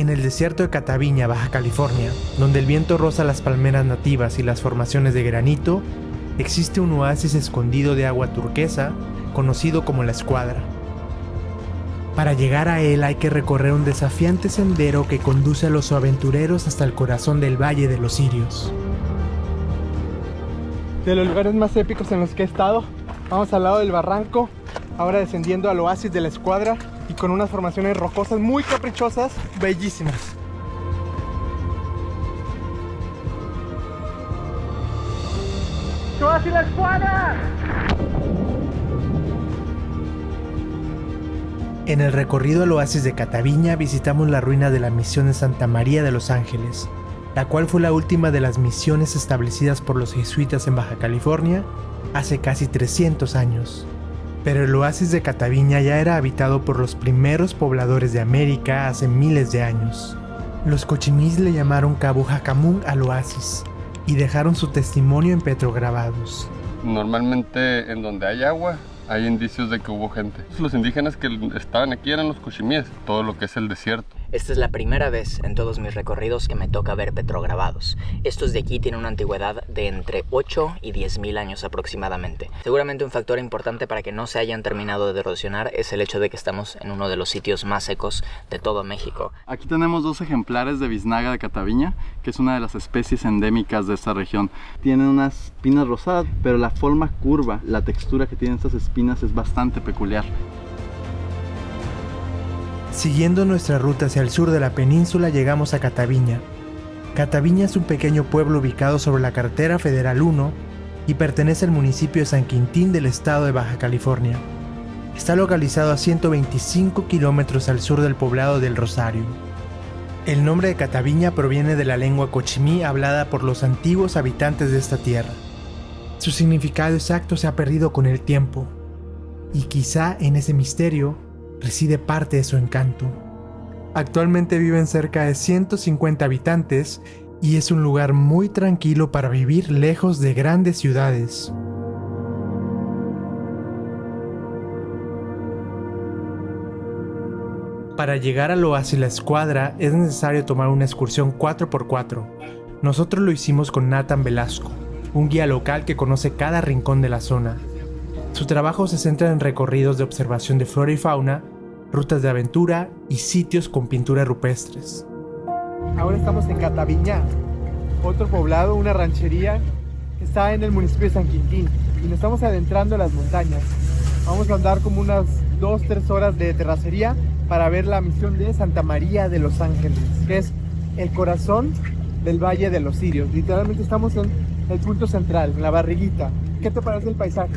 En el desierto de Cataviña, Baja California, donde el viento roza las palmeras nativas y las formaciones de granito, existe un oasis escondido de agua turquesa, conocido como La Escuadra. Para llegar a él hay que recorrer un desafiante sendero que conduce a los aventureros hasta el corazón del Valle de los Cirios. De los lugares más épicos en los que he estado, vamos al lado del barranco, ahora descendiendo al oasis de La Escuadra y con unas formaciones rocosas muy caprichosas, bellísimas. ¡Oasis La Escuadra! En el recorrido al oasis de Cataviña visitamos la ruina de la misión de Santa María de los Ángeles, la cual fue la última de las misiones establecidas por los jesuitas en Baja California hace casi 300 años. Pero el oasis de Cataviña ya era habitado por los primeros pobladores de América hace miles de años. Los cochimís le llamaron Cabo Jacamún al oasis y dejaron su testimonio en petrograbados. Normalmente en donde hay agua hay indicios de que hubo gente. Los indígenas que estaban aquí eran los cochimíes, todo lo que es el desierto. Esta es la primera vez en todos mis recorridos que me toca ver petrograbados. Estos de aquí tienen una antigüedad de entre 8 y 10.000 años aproximadamente. Seguramente un factor importante para que no se hayan terminado de erosionar es el hecho de que estamos en uno de los sitios más secos de todo México. Aquí tenemos 2 ejemplares de biznaga de Cataviña, que es una de las especies endémicas de esta región. Tienen unas espinas rosadas, pero la forma curva, la textura que tienen estas espinas es bastante peculiar. Siguiendo nuestra ruta hacia el sur de la península llegamos a Cataviña. Cataviña es un pequeño pueblo ubicado sobre la carretera Federal 1 y pertenece al municipio de San Quintín del estado de Baja California. Está localizado a 125 kilómetros al sur del poblado del Rosario. El nombre de Cataviña proviene de la lengua cochimí hablada por los antiguos habitantes de esta tierra. Su significado exacto se ha perdido con el tiempo, y quizá en ese misterio reside parte de su encanto. Actualmente viven cerca de 150 habitantes y es un lugar muy tranquilo para vivir lejos de grandes ciudades. Para llegar al oasis La Escuadra es necesario tomar una excursión 4x4. Nosotros lo hicimos con Nathan Velasco, un guía local que conoce cada rincón de la zona. Su trabajo se centra en recorridos de observación de flora y fauna, rutas de aventura y sitios con pinturas rupestres. Ahora estamos en Cataviña, otro poblado, una ranchería que está en el municipio de San Quintín, y nos estamos adentrando a las montañas. Vamos a andar como unas 2-3 horas de terracería para ver la misión de Santa María de los Ángeles, que es el corazón del Valle de los Cirios. Literalmente estamos en el punto central, en la barriguita. ¿Qué te parece el paisaje?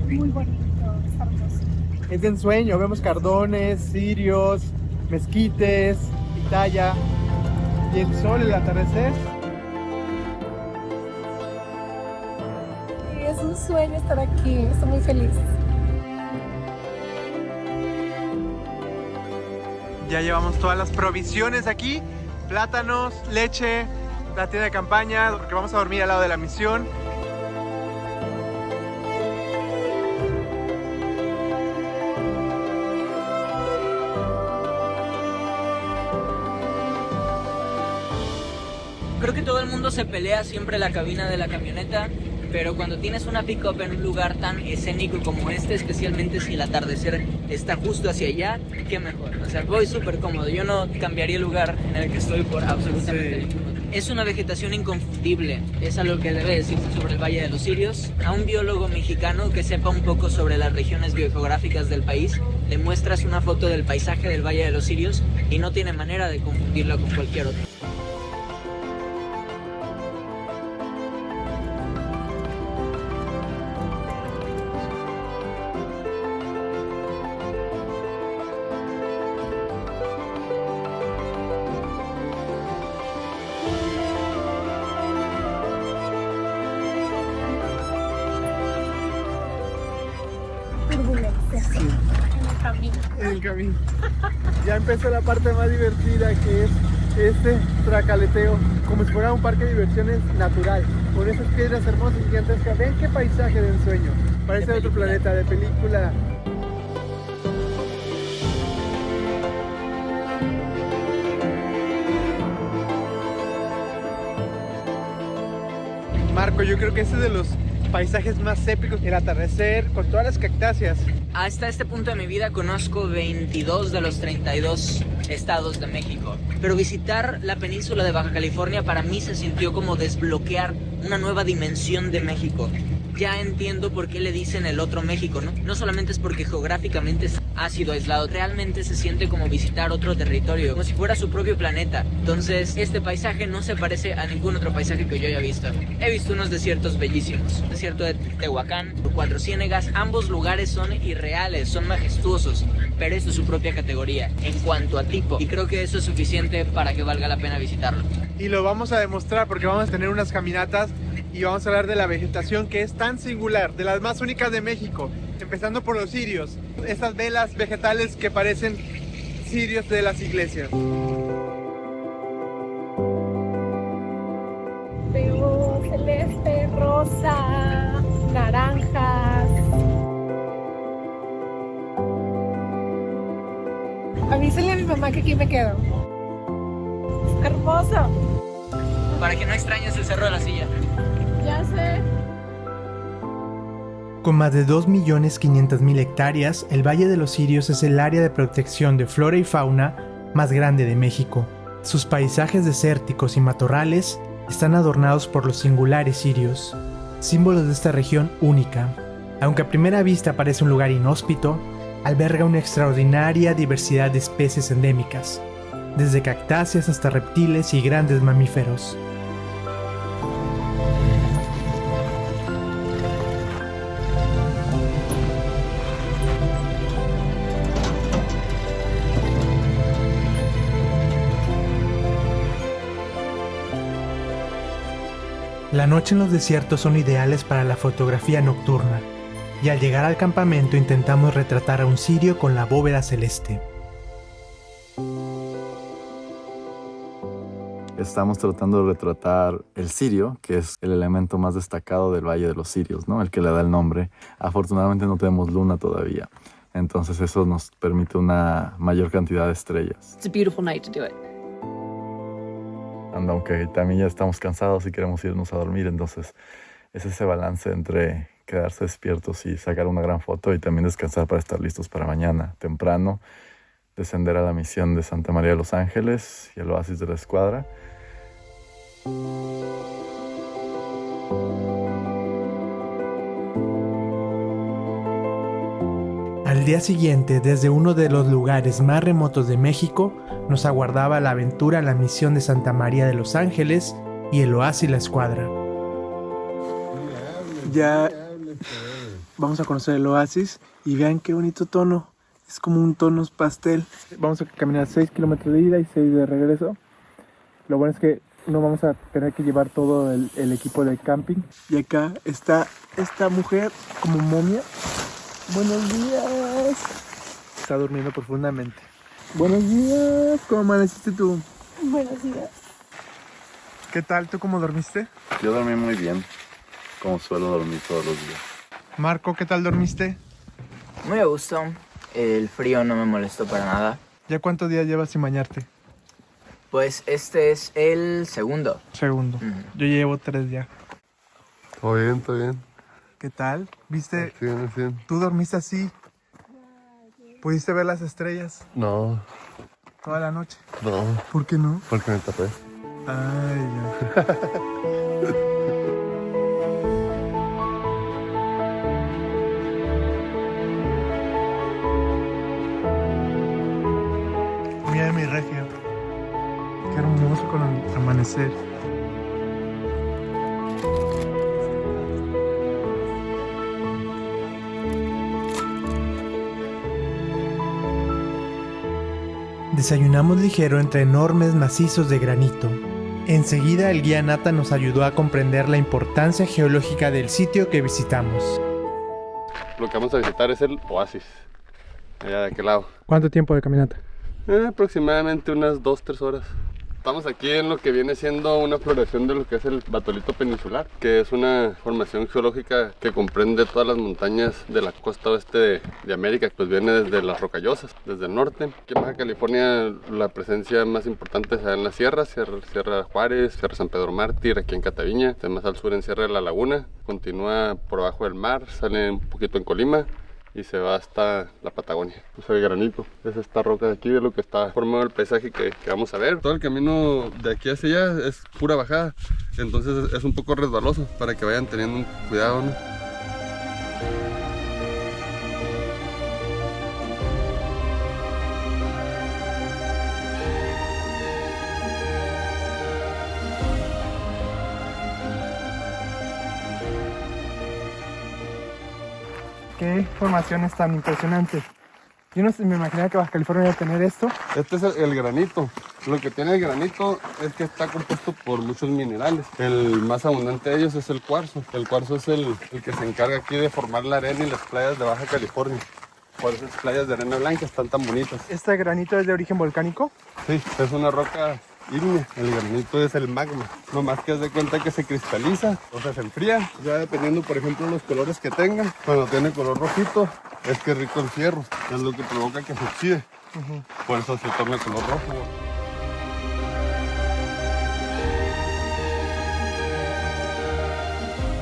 Muy bonito, está hermoso. Es de ensueño, vemos cardones, cirios, mezquites, pitaya y el sol, el atardecer. Y es un sueño estar aquí, estoy muy feliz. Ya llevamos todas las provisiones aquí, plátanos, leche, la tienda de campaña, porque vamos a dormir al lado de la misión. Creo que todo el mundo se pelea siempre la cabina de la camioneta, pero cuando tienes una pick-up en un lugar tan escénico como este, especialmente si el atardecer está justo hacia allá, qué mejor. O sea, voy súper cómodo. Yo no cambiaría el lugar en el que estoy por absolutamente ninguno. Es una vegetación inconfundible, es algo que debe decirse sobre el Valle de los Cirios. A un biólogo mexicano que sepa un poco sobre las regiones biogeográficas del país, le muestras una foto del paisaje del Valle de los Cirios y no tiene manera de confundirlo con cualquier otro. Turbulencia en el camino. En el camino. Ya empezó la parte más divertida, que es este tracaleteo, como si fuera un parque de diversiones natural, con esas piedras hermosas y gigantescas. Ven qué paisaje de ensueño, parece de otro planeta, de película. Marco, yo creo que ese es de los paisajes más épicos, el atardecer con todas las cactáceas. Hasta este punto de mi vida conozco 22 de los 32 estados de México, pero visitar la península de Baja California para mí se sintió como desbloquear una nueva dimensión de México. Ya entiendo por qué le dicen el otro México, ¿no? No solamente es porque geográficamente ha sido aislado, realmente se siente como visitar otro territorio, como si fuera su propio planeta. Entonces, este paisaje no se parece a ningún otro paisaje que yo haya visto. He visto unos desiertos bellísimos. El desierto de Tehuacán, Cuatro Ciénegas, ambos lugares son irreales, son majestuosos, pero esto es su propia categoría en cuanto a tipo. Y creo que eso es suficiente para que valga la pena visitarlo. Y lo vamos a demostrar porque vamos a tener unas caminatas y vamos a hablar de la vegetación que es tan singular, de las más únicas de México, empezando por los cirios, esas velas vegetales que parecen cirios de las iglesias. Veo celeste, rosa, naranjas. Avísenle a mi mamá que aquí me quedo. Está hermoso. Para que no extrañes el Cerro de la Silla. Ya sé. Con más de 2.500.000 hectáreas, el Valle de los Cirios es el área de protección de flora y fauna más grande de México. Sus paisajes desérticos y matorrales están adornados por los singulares cirios, símbolos de esta región única. Aunque a primera vista parece un lugar inhóspito, alberga una extraordinaria diversidad de especies endémicas, desde cactáceas hasta reptiles y grandes mamíferos. La noche en los desiertos son ideales para la fotografía nocturna, y al llegar al campamento intentamos retratar a un cirio con la bóveda celeste. Estamos tratando de retratar el cirio, que es el elemento más destacado del Valle de los Cirios, ¿no? El que le da el nombre. Afortunadamente no tenemos luna todavía, entonces eso nos permite una mayor cantidad de estrellas. It's a beautiful night to do it. Aunque también ya estamos cansados y queremos irnos a dormir, entonces es ese balance entre quedarse despiertos y sacar una gran foto y también descansar para estar listos para mañana temprano, descender a la misión de Santa María de los Ángeles y el oasis de la Escuadra. Al día siguiente, desde uno de los lugares más remotos de México, nos aguardaba la aventura a la misión de Santa María de los Ángeles y el oasis La Escuadra. Ya vamos a conocer el oasis y vean qué bonito tono. Es como un tono pastel. Vamos a caminar 6 kilómetros de ida y 6 de regreso. Lo bueno es que no vamos a tener que llevar todo el equipo de camping. Y acá está esta mujer como momia. Buenos días. Está durmiendo profundamente. Buenos días. ¿Cómo amaneciste tú? Buenos días. ¿Qué tal? ¿Tú cómo dormiste? Yo dormí muy bien, como suelo dormir todos los días. Marco, ¿qué tal dormiste? Muy a gusto. El frío no me molestó para nada. ¿Ya cuántos días llevas sin bañarte? Pues este es el segundo. Segundo. Yo llevo 3 ya. Todo bien, todo bien. ¿Qué tal? ¿Viste? Sí, sí. ¿Tú dormiste así? ¿Pudiste ver las estrellas No, toda la noche? no, ¿Por qué no? porque me tapé. Ay, ya. Mira mi regio. Qué hermoso con el amanecer. Desayunamos ligero entre enormes macizos de granito. Enseguida el guía Nata nos ayudó a comprender la importancia geológica del sitio que visitamos. Lo que vamos a visitar es el oasis, allá de aquel lado. ¿Cuánto tiempo de caminata? Aproximadamente unas 2-3 horas. Estamos aquí en lo que viene siendo una floración de lo que es el batolito peninsular, que es una formación geológica que comprende todas las montañas de la costa oeste de América, pues viene desde las Rocallosas, desde el norte. Aquí en Baja California la presencia más importante se da en la Sierra Juárez, Sierra San Pedro Mártir, aquí en Cataviña, más al sur en Sierra de la Laguna, continúa por abajo del mar, sale un poquito en Colima y se va hasta la Patagonia. Pues el granito es esta roca de aquí, de lo que está formado el paisaje que vamos a ver. Todo el camino de aquí hacia allá es pura bajada, entonces es un poco resbaloso para que vayan teniendo un cuidado, ¿no? Qué formaciones tan impresionantes. Yo no sé, me imaginaba que Baja California iba a tener esto. Este es el granito. Lo que tiene el granito es que está compuesto por muchos minerales. El más abundante de ellos es el cuarzo. El cuarzo es el que se encarga aquí de formar la arena y las playas de Baja California. Por eso las playas de arena blanca están tan bonitas. ¿Este granito es de origen volcánico? Sí, es una roca ígnea. El granito es el magma. No más que haz de cuenta que se cristaliza, o sea, se enfría. Ya dependiendo, por ejemplo, los colores que tenga. Cuando tiene color rojito, es que es rico en fierro. Es lo que provoca que se oxide. Por eso se torna color rojo.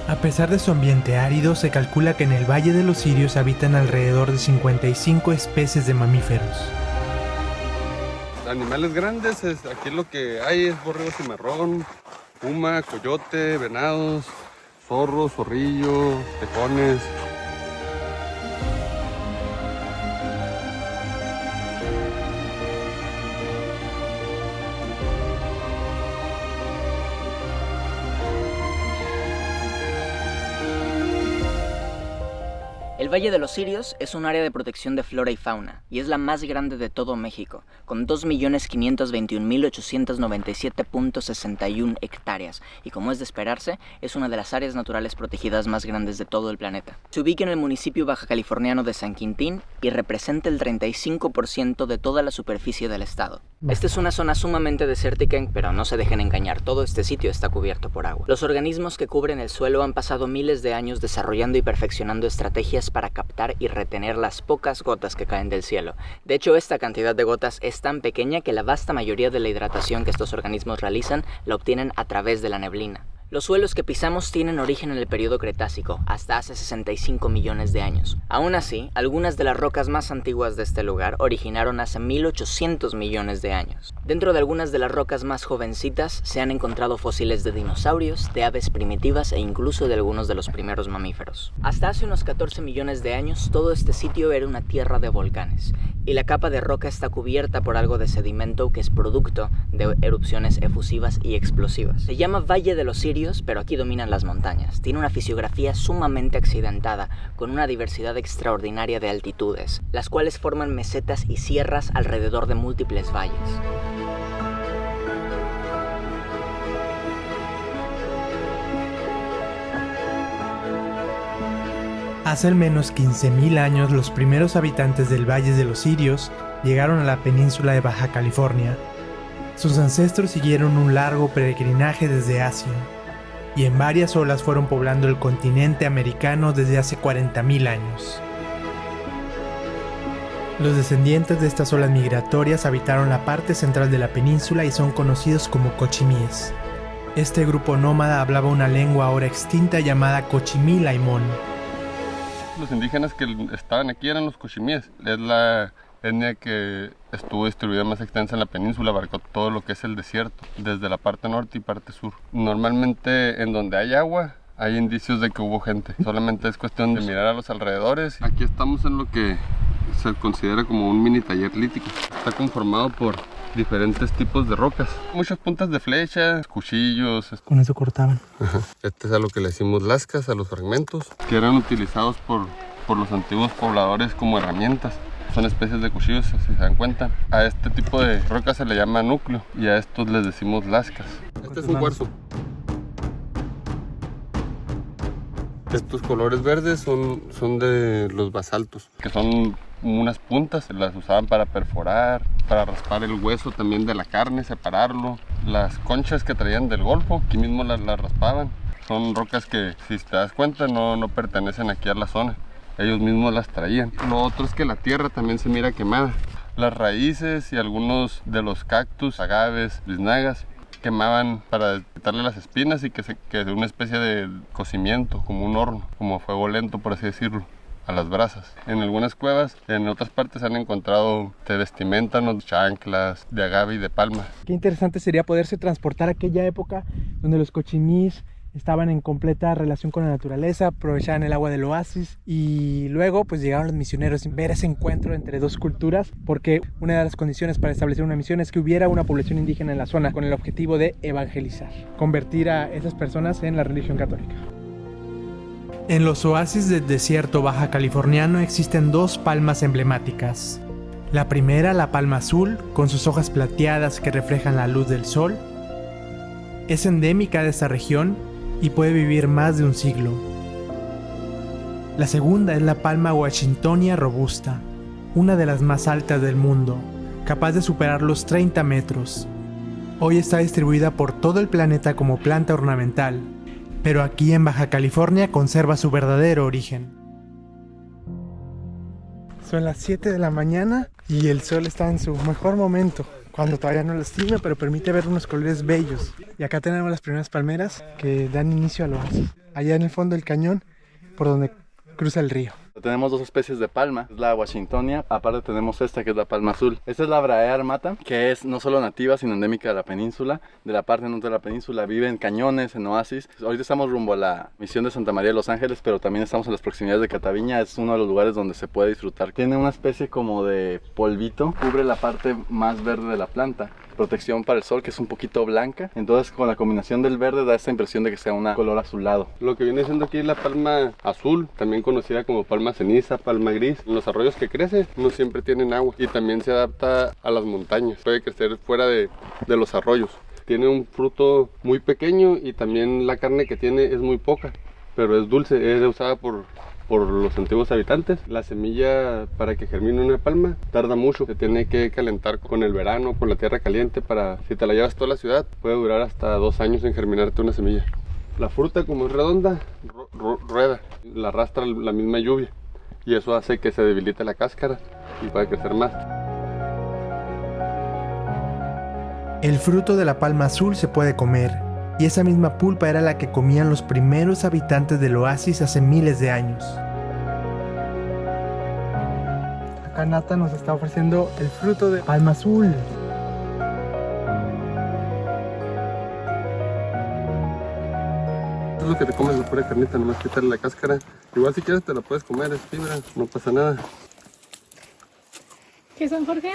A pesar de su ambiente árido, se calcula que en el Valle de los Cirios habitan alrededor de 55 especies de mamíferos. Animales grandes, aquí lo que hay es borrego cimarrón, puma, coyote, venados, zorros, zorrillos, tejones. El Valle de los Cirios es un área de protección de flora y fauna, y es la más grande de todo México, con 2.521.897.61 hectáreas, y como es de esperarse, es una de las áreas naturales protegidas más grandes de todo el planeta. Se ubica en el municipio baja californiano de San Quintín y representa el 35% de toda la superficie del estado. Esta es una zona sumamente desértica, pero no se dejen engañar, todo este sitio está cubierto por agua. Los organismos que cubren el suelo han pasado miles de años desarrollando y perfeccionando estrategias para captar y retener las pocas gotas que caen del cielo. De hecho, esta cantidad de gotas es tan pequeña que la vasta mayoría de la hidratación que estos organismos realizan la obtienen a través de la neblina. Los suelos que pisamos tienen origen en el periodo Cretácico, hasta hace 65 millones de años. Aún así, algunas de las rocas más antiguas de este lugar originaron hace 1800 millones de años. Dentro de algunas de las rocas más jovencitas se han encontrado fósiles de dinosaurios, de aves primitivas e incluso de algunos de los primeros mamíferos. Hasta hace unos 14 millones de años, todo este sitio era una tierra de volcanes, y la capa de roca está cubierta por algo de sedimento que es producto de erupciones efusivas y explosivas. Se llama Valle de los Cirios, pero aquí dominan las montañas. Tiene una fisiografía sumamente accidentada, con una diversidad extraordinaria de altitudes, las cuales forman mesetas y sierras alrededor de múltiples valles. Hace al menos 15.000 años, los primeros habitantes del Valle de los Cirios llegaron a la península de Baja California. Sus ancestros siguieron un largo peregrinaje desde Asia, y en varias olas fueron poblando el continente americano desde hace 40.000 años. Los descendientes de estas olas migratorias habitaron la parte central de la península y son conocidos como cochimíes. Este grupo nómada hablaba una lengua ahora extinta llamada cochimí-laimón. Los indígenas que estaban aquí eran los cochimíes. Es la etnia que estuvo distribuida más extensa en la península, abarcó todo lo que es el desierto, desde la parte norte y parte sur. Normalmente en donde hay agua hay indicios de que hubo gente, solamente es cuestión de mirar a los alrededores. Aquí estamos en lo que se considera como un mini taller lítico. Está conformado por diferentes tipos de rocas, muchas puntas de flecha, cuchillos. Con eso cortaban. Este es a lo que le decimos lascas, a los fragmentos, que eran utilizados por los antiguos pobladores como herramientas. Son especies de cuchillos, si se dan cuenta. A este tipo de rocas se le llama núcleo y a estos les decimos lascas. Este es un cuarzo. Estos colores verdes son de los basaltos, que son unas puntas, las usaban para perforar, para raspar el hueso también de la carne, separarlo. Las conchas que traían del Golfo, aquí mismo las raspaban. Son rocas que, si te das cuenta, no pertenecen aquí a la zona. Ellos mismos las traían. Lo otro es que la tierra también se mira quemada. Las raíces y algunos de los cactus, agaves, biznagas, quemaban para quitarle las espinas y que sea una especie de cocimiento, como un horno, como fuego lento, por así decirlo, a las brasas. En algunas cuevas, en otras partes se han encontrado de vestimenta, chanclas, de agave y de palma. Qué interesante sería poderse transportar a aquella época donde los cochimís estaban en completa relación con la naturaleza, aprovechaban el agua del oasis y luego pues llegaron los misioneros, ver ese encuentro entre dos culturas, porque una de las condiciones para establecer una misión es que hubiera una población indígena en la zona con el objetivo de evangelizar, convertir a esas personas en la religión católica. En los oasis del desierto baja californiano existen dos palmas emblemáticas. La primera, la palma azul, con sus hojas plateadas que reflejan la luz del sol, es endémica de esta región y puede vivir más de un siglo. La segunda es la palma Washingtonia robusta, una de las más altas del mundo, capaz de superar los 30 metros. Hoy está distribuida por todo el planeta como planta ornamental, pero aquí en Baja California conserva su verdadero origen. Son las 7 de la mañana y el sol está en su mejor momento, cuando todavía no lastima, pero permite ver unos colores bellos. Y acá tenemos las primeras palmeras que dan inicio al oasis. Allá en el fondo del cañón, por donde cruza el río. Tenemos dos especies de palma, es la Washingtonia, aparte tenemos esta que es la palma azul. Esta es la Brahea armata, que es no solo nativa, sino endémica de la península, de la parte norte de la península. Vive en cañones, en oasis. Ahorita estamos rumbo a la misión de Santa María de Los Ángeles, pero también estamos en las proximidades de Cataviña. Es uno de los lugares donde se puede disfrutar. Tiene una especie como de polvito, cubre la parte más verde de la planta. Protección para el sol, que es un poquito blanca, entonces con la combinación del verde da esta impresión de que sea un color azulado. Lo que viene siendo aquí la palma azul, también conocida como palma ceniza, palma gris. En los arroyos que crece no siempre tienen agua y también se adapta a las montañas, puede crecer fuera de los arroyos. Tiene un fruto muy pequeño y también la carne que tiene es muy poca, pero es dulce, es usada por los antiguos habitantes. La semilla, para que germine una palma, tarda mucho. Se tiene que calentar con el verano, con la tierra caliente, para si te la llevas toda la ciudad, puede durar hasta 2 años en germinarte una semilla. La fruta, como es redonda, rueda, la arrastra la misma lluvia y eso hace que se debilite la cáscara y pueda crecer más. El fruto de la palma azul se puede comer, y esa misma pulpa era la que comían los primeros habitantes del oasis hace miles de años. Acá Nata nos está ofreciendo el fruto de palma azul. Es lo que te comes, la pura carnita, nomás quitarle la cáscara. Igual si quieres te la puedes comer, es fibra, no pasa nada. ¿Qué son, Jorge?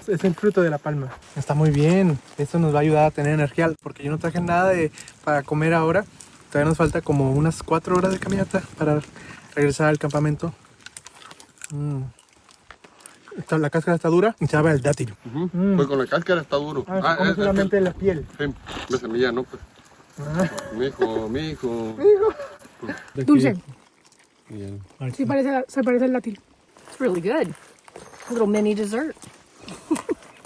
Es el fruto de la palma. Está muy bien. Esto nos va a ayudar a tener energía, porque yo no traje nada para comer ahora. Todavía nos falta como unas 4 horas de caminata para regresar al campamento. La cáscara está dura y sabe el dátil. Pues con la cáscara está duro. Se come solamente la piel. Sí, la semilla no, pues. Mijo. Dulce. Bien. Sí, se parece al dátil. It's really good. A little mini dessert.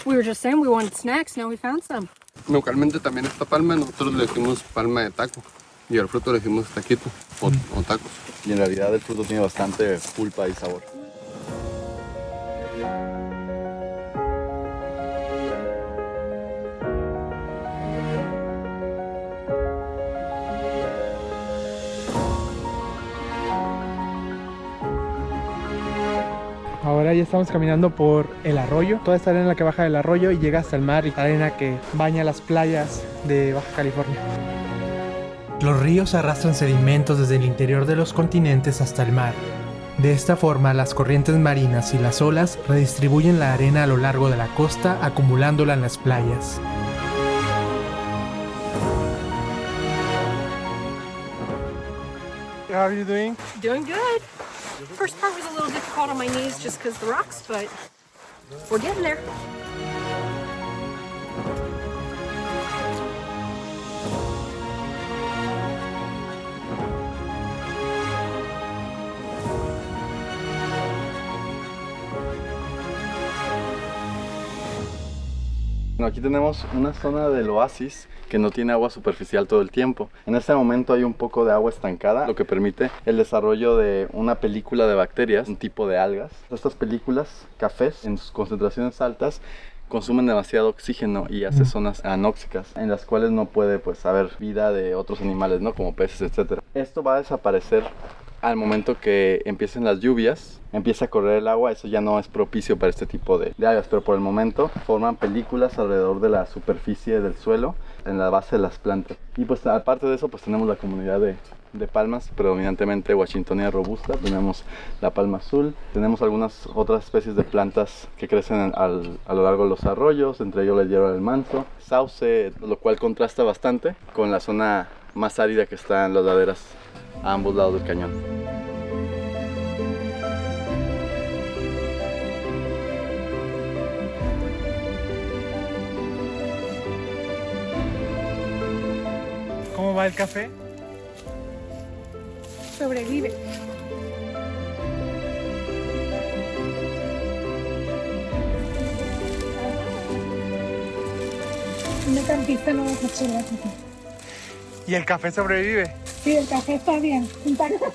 We were just saying we wanted snacks, now we found some. Localmente también esta palma, nosotros le decimos palma de taco y al fruto le decimos taquito o tacos. Y en realidad el fruto tiene bastante pulpa y sabor. Ahora ya estamos caminando por el arroyo. Toda esta arena que baja del arroyo y llega hasta el mar, y la arena que baña las playas de Baja California. Los ríos arrastran sedimentos desde el interior de los continentes hasta el mar. De esta forma, las corrientes marinas y las olas redistribuyen la arena a lo largo de la costa, acumulándola en las playas. How are you doing? Doing good. First part was a little difficult on my knees just because the rocks, but we're getting there. Bueno, aquí tenemos una zona del oasis que no tiene agua superficial todo el tiempo. En este momento hay un poco de agua estancada, lo que permite el desarrollo de una película de bacterias, un tipo de algas. Estas películas, cafés, en sus concentraciones altas, consumen demasiado oxígeno y hace zonas anóxicas en las cuales no puede pues haber vida de otros animales, ¿no? Como peces, etc. Esto va a desaparecer al momento que empiecen las lluvias, empieza a correr el agua. Eso ya no es propicio para este tipo de algas, pero por el momento forman películas alrededor de la superficie del suelo, en la base de las plantas. Y pues aparte de eso, pues tenemos la comunidad de palmas, predominantemente Washingtonia robusta, tenemos la palma azul, tenemos algunas otras especies de plantas que crecen a lo largo de los arroyos, entre ellos la hierba del manso, sauce, lo cual contrasta bastante con la zona más árida que está en las laderas a ambos lados del cañón. ¿Cómo va el café? Sobrevive. Una campista no va a hacer la café. ¿Y el café sobrevive? Sí, el café está bien. Intacto.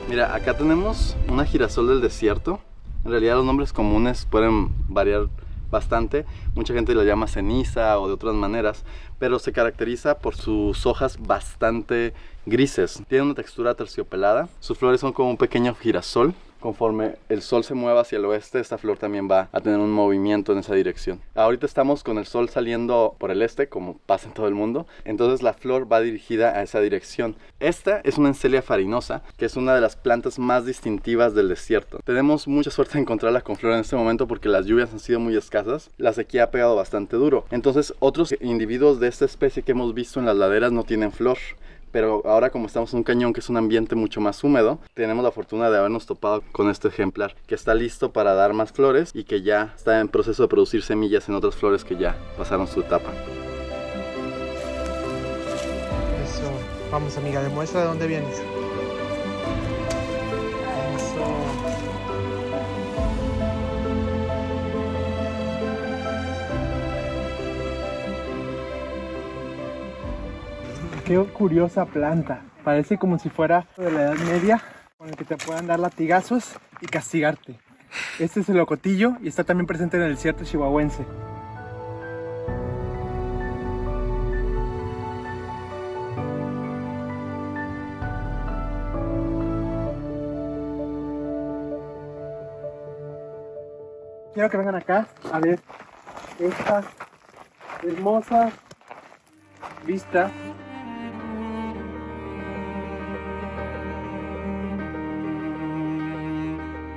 Mira, acá tenemos una girasol del desierto. En realidad los nombres comunes pueden variar bastante. Mucha gente la llama ceniza o de otras maneras, pero se caracteriza por sus hojas bastante grises. Tiene una textura terciopelada. Sus flores son como un pequeño girasol. Conforme el sol se mueva hacia el oeste, esta flor también va a tener un movimiento en esa dirección. Ahorita estamos con el sol saliendo por el este, como pasa en todo el mundo. Entonces la flor va dirigida a esa dirección. Esta es una Encelia farinosa, que es una de las plantas más distintivas del desierto. Tenemos mucha suerte de encontrarla con flor en este momento porque las lluvias han sido muy escasas. La sequía ha pegado bastante duro. Entonces otros individuos de esta especie que hemos visto en las laderas no tienen flor. Pero ahora, como estamos en un cañón que es un ambiente mucho más húmedo, tenemos la fortuna de habernos topado con este ejemplar que está listo para dar más flores y que ya está en proceso de producir semillas en otras flores que ya pasaron su etapa. Eso. Vamos, amiga, demuestra de dónde vienes. Eso. Qué curiosa planta. Parece como si fuera de la Edad Media, con el que te puedan dar latigazos y castigarte. Este es el ocotillo y está también presente en el desierto chihuahuense. Quiero que vengan acá a ver esta hermosa vista.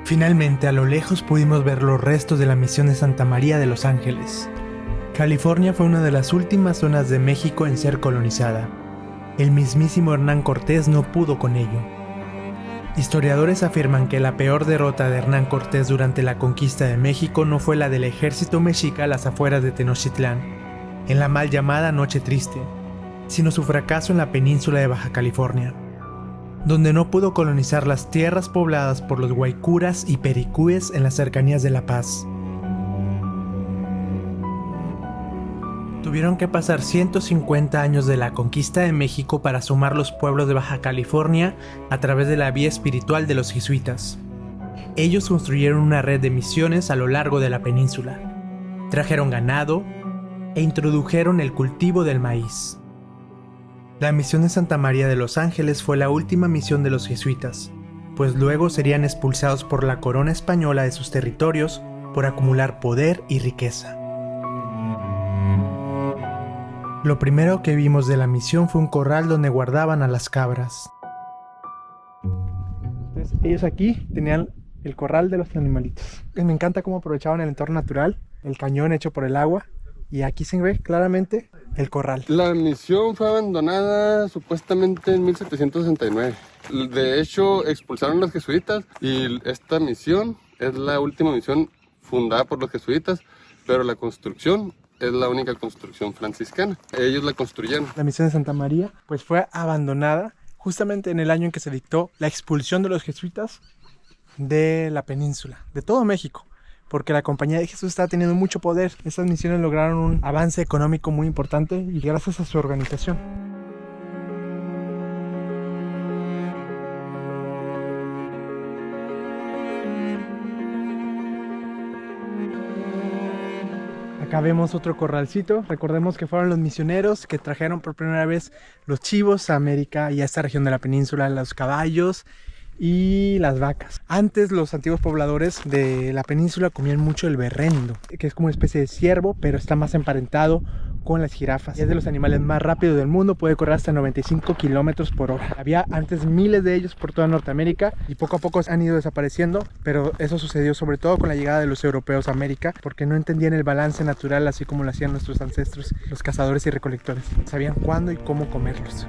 Finalmente, a lo lejos pudimos ver los restos de la misión de Santa María de los Ángeles. California fue una de las últimas zonas de México en ser colonizada. El mismísimo Hernán Cortés no pudo con ello. Historiadores afirman que la peor derrota de Hernán Cortés durante la conquista de México no fue la del ejército mexica a las afueras de Tenochtitlán, en la mal llamada Noche Triste, sino su fracaso en la península de Baja California, donde no pudo colonizar las tierras pobladas por los guaycuras y pericúes en las cercanías de La Paz. Tuvieron que pasar 150 años de la conquista de México para sumar los pueblos de Baja California a través de la vía espiritual de los jesuitas. Ellos construyeron una red de misiones a lo largo de la península, trajeron ganado e introdujeron el cultivo del maíz. La misión de Santa María de los Ángeles fue la última misión de los jesuitas, pues luego serían expulsados por la corona española de sus territorios por acumular poder y riqueza. Lo primero que vimos de la misión fue un corral donde guardaban a las cabras. Entonces, ellos aquí tenían el corral de los animalitos. Me encanta cómo aprovechaban el entorno natural, el cañón hecho por el agua, y aquí se ve claramente el corral. La misión fue abandonada supuestamente en 1769. De hecho, expulsaron a los jesuitas y esta misión es la última misión fundada por los jesuitas, pero la construcción es la única construcción franciscana. Ellos la construyeron. La misión de Santa María pues fue abandonada justamente en el año en que se dictó la expulsión de los jesuitas de la península, de todo México, porque la Compañía de Jesús está teniendo mucho poder. Estas misiones lograron un avance económico muy importante y gracias a su organización. Acá vemos otro corralcito. Recordemos que fueron los misioneros que trajeron por primera vez los chivos a América y a esta región de la península, los caballos y las vacas. Antes los antiguos pobladores de la península comían mucho el berrendo, que es como una especie de ciervo, pero está más emparentado con las jirafas. Es de los animales más rápidos del mundo, puede correr hasta 95 kilómetros por hora. Había antes miles de ellos por toda Norteamérica y poco a poco han ido desapareciendo, pero eso sucedió sobre todo con la llegada de los europeos a América, porque no entendían el balance natural así como lo hacían nuestros ancestros, los cazadores y recolectores. Sabían cuándo y cómo comerlos.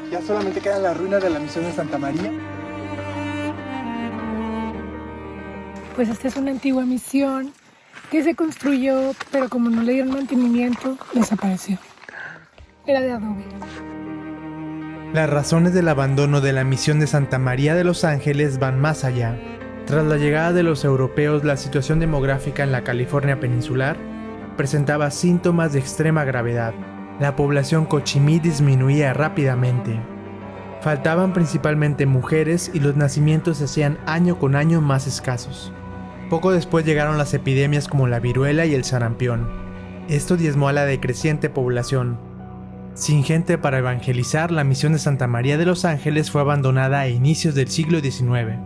Ya solamente quedan las ruinas de la misión de Santa María. Pues esta es una antigua misión que se construyó, pero como no le dieron mantenimiento, desapareció. Era de adobe. Las razones del abandono de la misión de Santa María de los Ángeles van más allá. Tras la llegada de los europeos, la situación demográfica en la California peninsular presentaba síntomas de extrema gravedad. La población cochimí disminuía rápidamente. Faltaban principalmente mujeres y los nacimientos se hacían año con año más escasos. Poco después llegaron las epidemias como la viruela y el sarampión. Esto diezmó a la decreciente población. Sin gente para evangelizar, la misión de Santa María de los Ángeles fue abandonada a inicios del siglo XIX.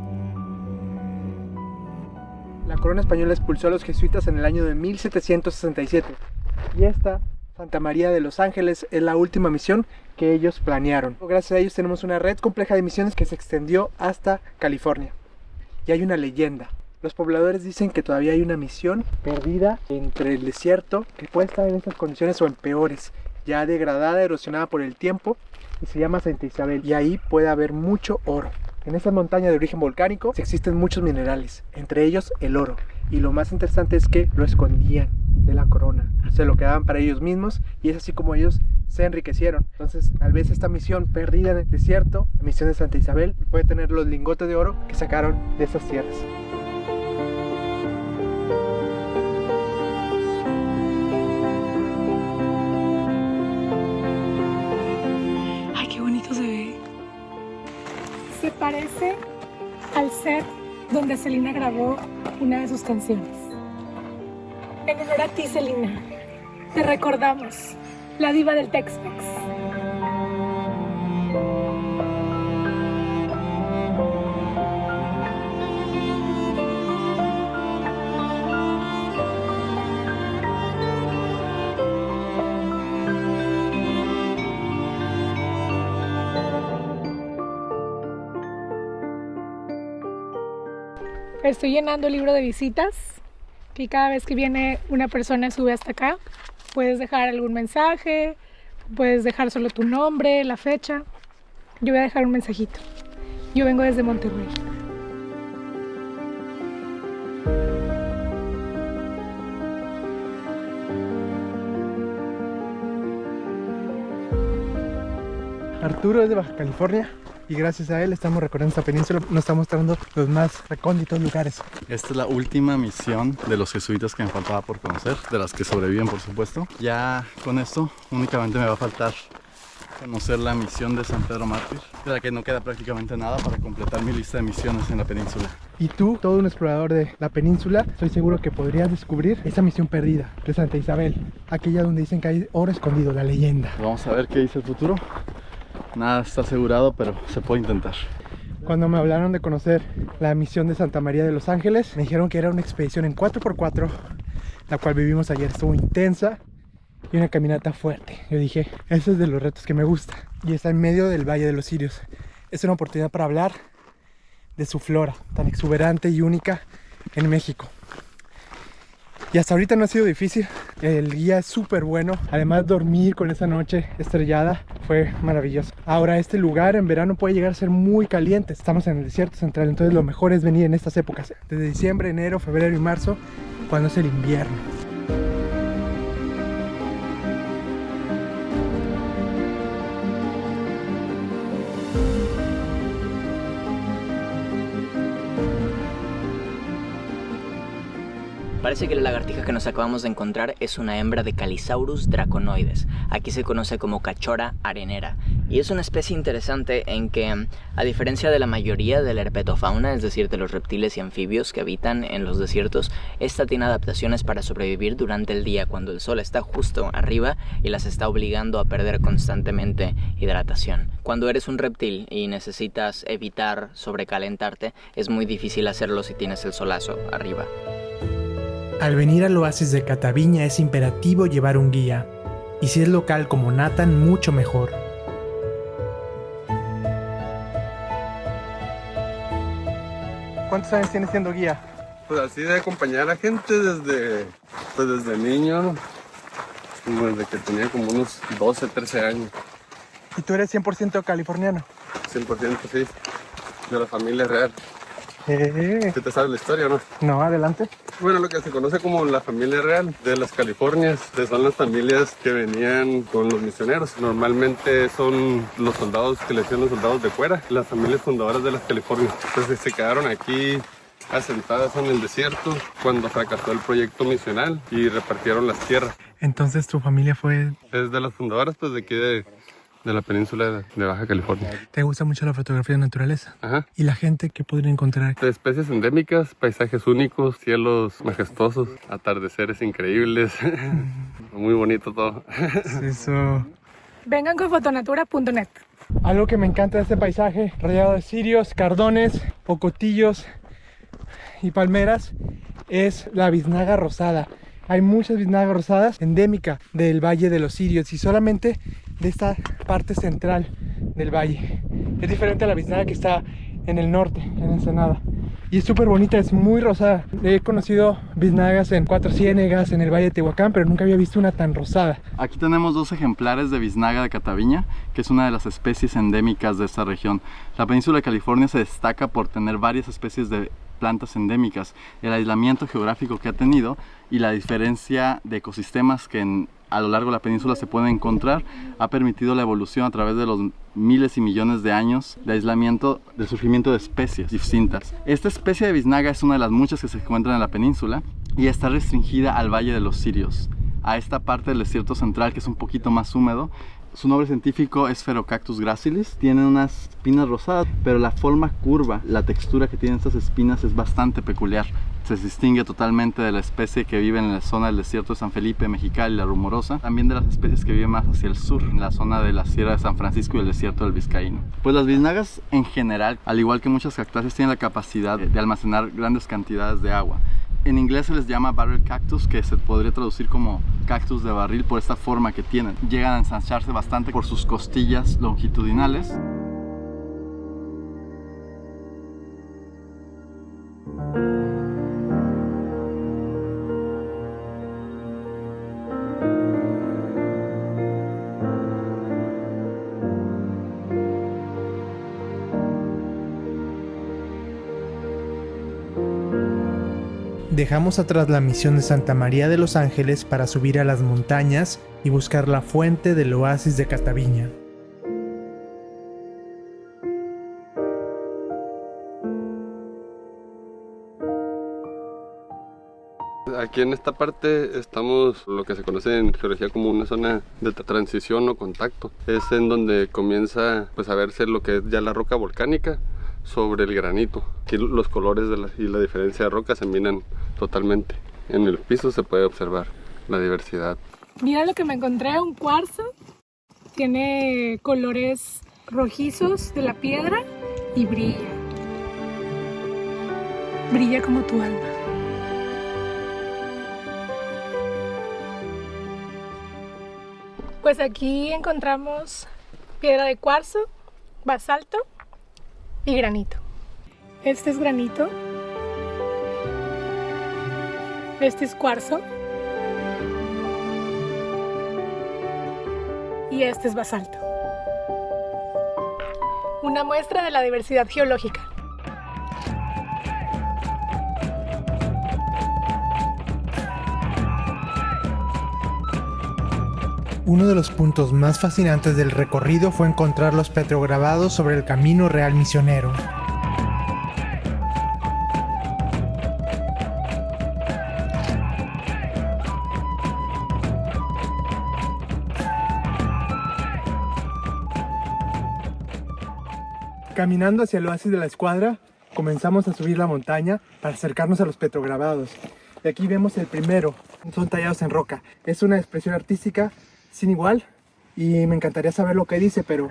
La corona española expulsó a los jesuitas en el año de 1767 y esta Santa María de los Ángeles es la última misión que ellos planearon. Gracias a ellos tenemos una red compleja de misiones que se extendió hasta California. Y hay una leyenda. Los pobladores dicen que todavía hay una misión perdida entre el desierto que puede estar en estas condiciones o en peores, ya degradada, erosionada por el tiempo, y se llama Santa Isabel. Y ahí puede haber mucho oro. En esta montaña de origen volcánico existen muchos minerales, entre ellos el oro. Y lo más interesante es que lo escondían de la corona, se lo quedaban para ellos mismos y es así como ellos se enriquecieron. Entonces, tal vez esta misión perdida en el desierto, la misión de Santa Isabel, puede tener los lingotes de oro que sacaron de esas tierras. Ay, qué bonito se ve. Se parece al set donde Selena grabó una de sus canciones. En honor a ti, Selena, te recordamos, la diva del Tex-Mex. Estoy llenando el libro de visitas y cada vez que viene una persona sube hasta acá. Puedes dejar algún mensaje, puedes dejar solo tu nombre, la fecha. Yo voy a dejar un mensajito. Yo vengo desde Monterrey. Arturo es de Baja California y gracias a él estamos recorriendo esta península, nos está mostrando los más recónditos lugares. Esta es la última misión de los jesuitas que me faltaba por conocer, de las que sobreviven por supuesto. Ya con esto únicamente me va a faltar conocer la misión de San Pedro Mártir, de la que no queda prácticamente nada para completar mi lista de misiones en la península. Y tú, todo un explorador de la península, estoy seguro que podrías descubrir esa misión perdida de Santa Isabel, aquella donde dicen que hay oro escondido, la leyenda. Vamos a ver qué dice el futuro. Nada está asegurado, pero se puede intentar. Cuando me hablaron de conocer la misión de Santa María de los Ángeles, me dijeron que era una expedición en 4x4, la cual vivimos ayer. Estuvo intensa y una caminata fuerte. Yo dije, ese es de los retos que me gusta. Y está en medio del Valle de los Cirios. Es una oportunidad para hablar de su flora, tan exuberante y única en México. Y hasta ahorita no ha sido difícil, el guía es súper bueno, además dormir con esa noche estrellada fue maravilloso. Ahora este lugar en verano puede llegar a ser muy caliente, estamos en el desierto central, entonces lo mejor es venir en estas épocas, desde diciembre, enero, febrero y marzo, cuando es el invierno. Parece que la lagartija que nos acabamos de encontrar es una hembra de Calisaurus draconoides. Aquí se conoce como cachora arenera. Y es una especie interesante en que, a diferencia de la mayoría de la herpetofauna, es decir, de los reptiles y anfibios que habitan en los desiertos, esta tiene adaptaciones para sobrevivir durante el día cuando el sol está justo arriba y las está obligando a perder constantemente hidratación. Cuando eres un reptil y necesitas evitar sobrecalentarte, es muy difícil hacerlo si tienes el solazo arriba. Al venir al oasis de Cataviña es imperativo llevar un guía, y si es local como Nathan, mucho mejor. ¿Cuántos años tienes siendo guía? Pues así de acompañar a gente desde niño, ¿no? Como desde que tenía como unos 12, 13 años. ¿Y tú eres 100% californiano? 100% sí, de la familia real. ¿Tú te sabes la historia o no? No, adelante. Bueno, lo que se conoce como la familia real de las Californias, son las familias que venían con los misioneros. Normalmente son los soldados que le decían los soldados de fuera, las familias fundadoras de las Californias. Entonces se quedaron aquí asentadas en el desierto cuando fracasó el proyecto misional y repartieron las tierras. Entonces tu familia fue... Es de las fundadoras pues de aquí de la península de Baja California. ¿Te gusta mucho la fotografía de naturaleza? Ajá. ¿Y la gente que podría encontrar? De especies endémicas, paisajes únicos, cielos majestuosos, atardeceres increíbles. Muy bonito todo. Eso. Vengan con fotonatura.net. Algo que me encanta de este paisaje, rodeado de cirios, cardones, ocotillos y palmeras, es la biznaga rosada. Hay muchas biznagas rosadas endémica del Valle de los Cirios y solamente de esta parte central del valle. Es diferente a la biznaga que está en el norte, en Ensenada. Y es súper bonita, es muy rosada. He conocido biznagas en Cuatro Ciénegas, en el Valle de Tehuacán, pero nunca había visto una tan rosada. Aquí tenemos 2 ejemplares de biznaga de Cataviña, que es una de las especies endémicas de esta región. La península de California se destaca por tener varias especies de plantas endémicas. El aislamiento geográfico que ha tenido y la diferencia de ecosistemas que a lo largo de la península se pueden encontrar ha permitido la evolución a través de los miles y millones de años de aislamiento, del surgimiento de especies distintas. Esta especie de biznaga es una de las muchas que se encuentran en la península y está restringida al Valle de los Cirios, a esta parte del desierto central que es un poquito más húmedo. Su nombre científico es Pherocactus gracilis. Tiene unas espinas rosadas, pero la forma curva, la textura que tienen estas espinas es bastante peculiar. Se distingue totalmente de la especie que vive en la zona del desierto de San Felipe, Mexicali, la rumorosa. También de las especies que viven más hacia el sur, en la zona de la Sierra de San Francisco y el desierto del Vizcaíno. Pues las biznagas en general, al igual que muchas cactáceas, tienen la capacidad de almacenar grandes cantidades de agua. En inglés se les llama barrel cactus, que se podría traducir como cactus de barril por esta forma que tienen. Llegan a ensancharse bastante por sus costillas longitudinales. Dejamos atrás la misión de Santa María de los Ángeles para subir a las montañas y buscar la fuente del oasis de Cataviña. Aquí en esta parte estamos lo que se conoce en geología como una zona de transición o contacto. Es en donde comienza pues a verse lo que es ya la roca volcánica sobre el granito. Aquí los colores y la diferencia de roca se miran totalmente. En el piso se puede observar la diversidad. Mira lo que me encontré, un cuarzo. Tiene colores rojizos de la piedra y brilla. Brilla como tu alma. Pues aquí encontramos piedra de cuarzo, basalto y granito. Este es granito. Este es cuarzo. Y este es basalto. Una muestra de la diversidad geológica. Uno de los puntos más fascinantes del recorrido fue encontrar los petrograbados sobre el Camino Real Misionero. Caminando hacia el oasis de la Escuadra, comenzamos a subir la montaña para acercarnos a los petrograbados. Y aquí vemos el primero, son tallados en roca. Es una expresión artística sin igual y me encantaría saber lo que dice, pero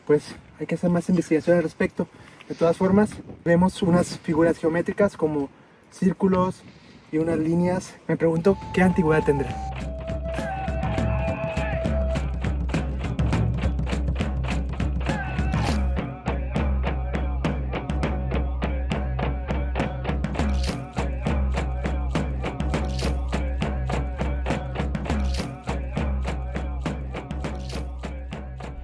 pues hay que hacer más investigación al respecto. De todas formas, vemos unas figuras geométricas como círculos y unas líneas. Me pregunto qué antigüedad tendrá.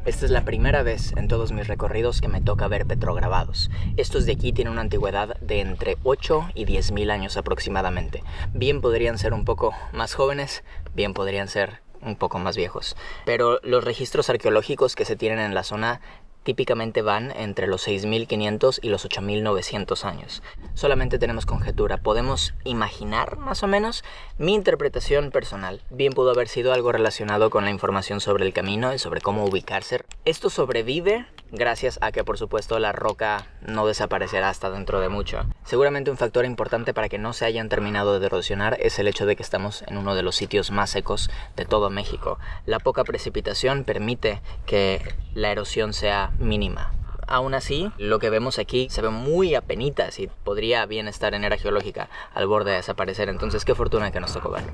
Esta es la primera vez en todos mis recorridos que me toca ver petrograbados. Estos de aquí tienen una antigüedad de entre 8 y 10.000 años aproximadamente. Bien podrían ser un poco más jóvenes, bien podrían ser un poco más viejos. Pero los registros arqueológicos que se tienen en la zona típicamente van entre los 6.500 y los 8.900 años. Solamente tenemos conjetura, podemos imaginar más o menos. Mi interpretación personal bien pudo haber sido algo relacionado con la información sobre el camino y sobre cómo ubicarse. Esto sobrevive gracias a que, por supuesto, la roca no desaparecerá hasta dentro de mucho. Seguramente un factor importante para que no se hayan terminado de erosionar es el hecho de que estamos en uno de los sitios más secos de todo México. La poca precipitación permite que la erosión sea mínima. Aún así, lo que vemos aquí se ve muy apenitas y podría bien estar en era geológica al borde de desaparecer. Entonces, qué fortuna que nos tocó verlo.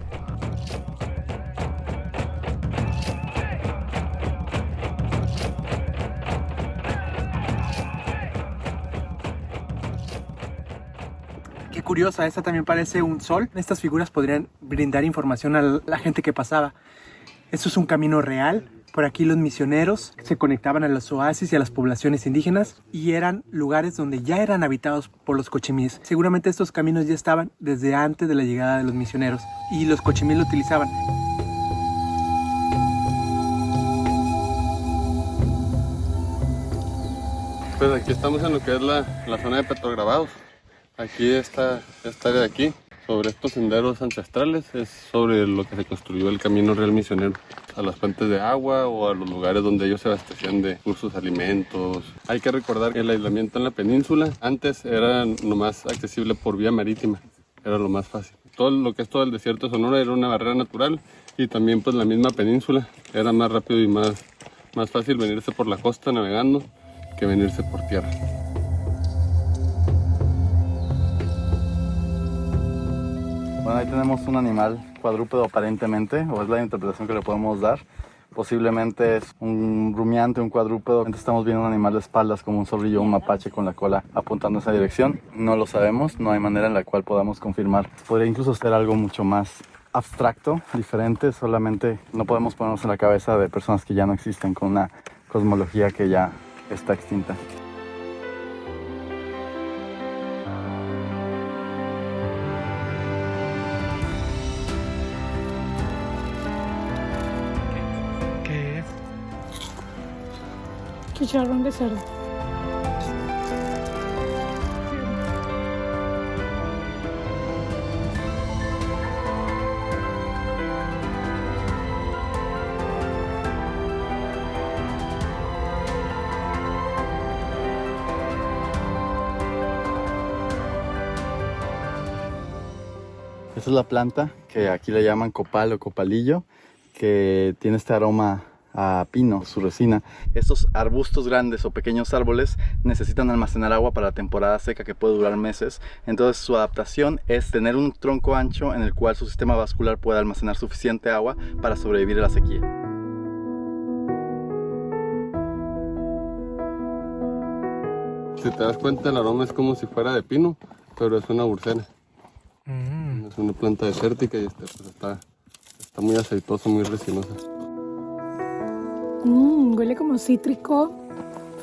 Qué curiosa, esta también parece un sol. Estas figuras podrían brindar información a la gente que pasaba. Esto es un camino real. Por aquí los misioneros se conectaban a los oasis y a las poblaciones indígenas y eran lugares donde ya eran habitados por los cochimís. Seguramente estos caminos ya estaban desde antes de la llegada de los misioneros y los cochimís lo utilizaban. Pues aquí estamos en lo que es la zona de petrograbados. Aquí esta área de aquí, sobre estos senderos ancestrales, es sobre lo que se construyó el Camino Real Misionero, a las fuentes de agua o a los lugares donde ellos se abastecían de sus alimentos. Hay que recordar que el aislamiento en la península antes era nomás accesible por vía marítima, era lo más fácil. Todo lo que es todo el desierto de Sonora era una barrera natural y también pues la misma península era más rápido y más fácil venirse por la costa navegando que venirse por tierra. Bueno, ahí tenemos un animal cuadrúpedo aparentemente, o es la interpretación que le podemos dar. Posiblemente es un rumiante, un cuadrúpedo. Estamos viendo un animal de espaldas como un zorrillo, un mapache con la cola apuntando en esa dirección. No lo sabemos, no hay manera en la cual podamos confirmar. Podría incluso ser algo mucho más abstracto, diferente, solamente no podemos ponernos en la cabeza de personas que ya no existen, con una cosmología que ya está extinta. ¿Qué es? Chicharrón de cerdo. Esta es la planta que aquí le llaman copal o copalillo, que tiene este aroma a pino, su resina. Estos arbustos grandes o pequeños árboles necesitan almacenar agua para la temporada seca, que puede durar meses. Entonces su adaptación es tener un tronco ancho en el cual su sistema vascular pueda almacenar suficiente agua para sobrevivir a la sequía. Si te das cuenta, el aroma es como si fuera de pino, pero es una bursera. Es una planta desértica y pues está muy aceitosa, muy resinosa. Huele como cítrico,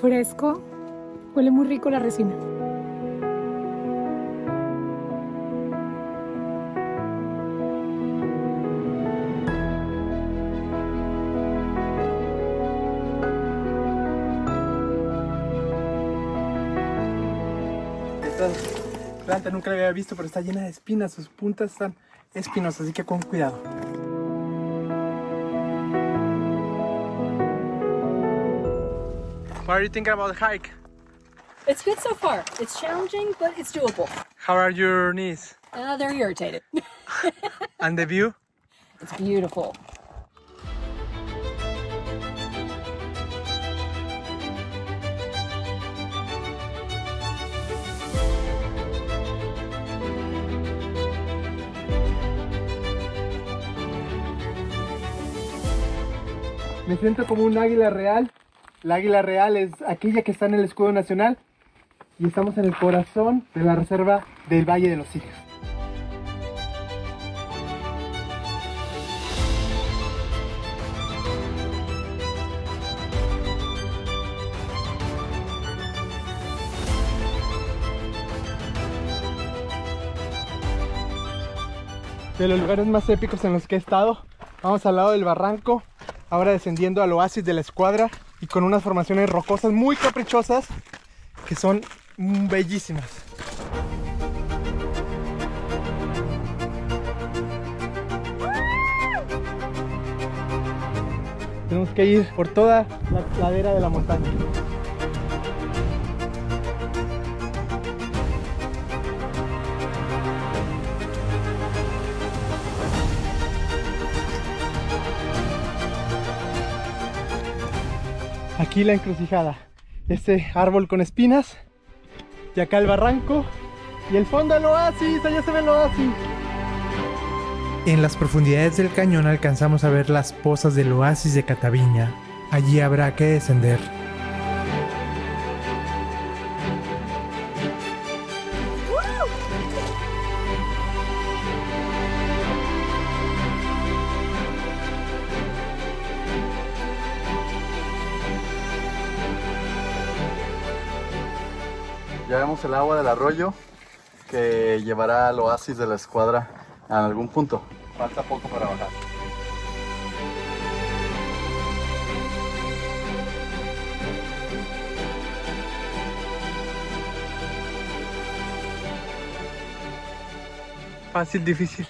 fresco. Huele muy rico la resina. Esta planta nunca la había visto, pero está llena de espinas. Sus puntas están espinosas, así que con cuidado. What are you thinking about the hike? It's good so far. It's challenging, but it's doable. How are your knees? They're irritated. And the view? It's beautiful. Me siento como un águila real. La águila real es aquella que está en el escudo nacional. Y estamos en el corazón de la reserva del Valle de los Sirios. De los lugares más épicos en los que he estado. Vamos al lado del barranco. Ahora descendiendo al oasis de la Escuadra y con unas formaciones rocosas muy caprichosas que son bellísimas. Tenemos que ir por toda la ladera de la montaña. Aquí la encrucijada, este árbol con espinas y acá el barranco y el fondo del oasis, allá se ve el oasis. En las profundidades del cañón alcanzamos a ver las pozas del oasis de Cataviña. Allí habrá que descender. Ya vemos el agua del arroyo que llevará al oasis de la Escuadra a algún punto. Falta poco para bajar. Fácil, difícil.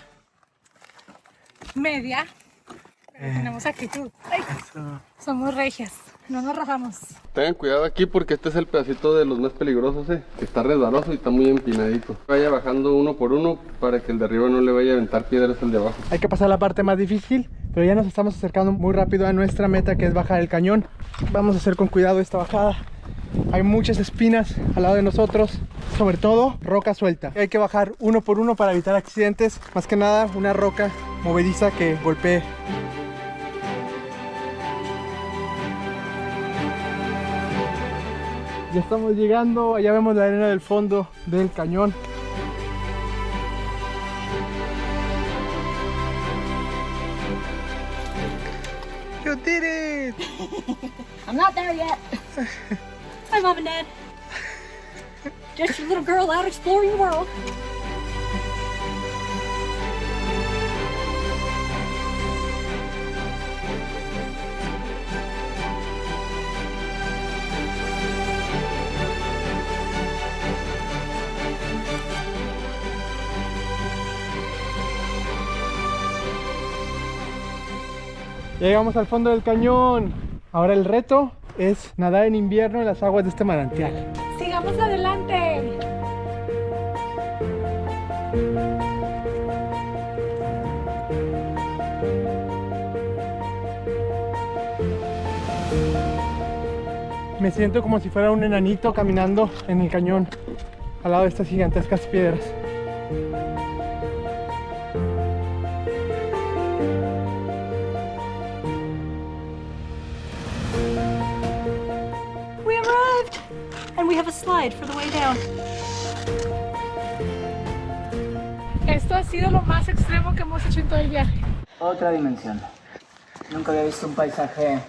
Media. Pero tenemos actitud. Ay, somos regias, no nos rajamos. Tengan cuidado aquí porque este es el pedacito de los más peligrosos, que está resbaloso y está muy empinadito. Vaya bajando uno por uno para que el de arriba no le vaya a aventar piedras al de abajo. Hay que pasar la parte más difícil, pero ya nos estamos acercando muy rápido a nuestra meta, que es bajar el cañón. Vamos a hacer con cuidado esta bajada. Hay muchas espinas al lado de nosotros, sobre todo roca suelta. Hay que bajar uno por uno para evitar accidentes, más que nada una roca movediza que golpee. Ya estamos llegando, allá vemos la arena del fondo del cañón. You did it! I'm not there yet. Hi, Mom and Dad. Just your little girl out exploring the world. Ya llegamos al fondo del cañón. Ahora el reto es nadar en invierno en las aguas de este manantial. Sigamos adelante. Me siento como si fuera un enanito caminando en el cañón al lado de estas gigantescas piedras. We arrived! And we have a slide for the way down. Esto ha sido lo más extremo que hemos hecho en todo el viaje. Otra dimensión. Nunca había visto un paisaje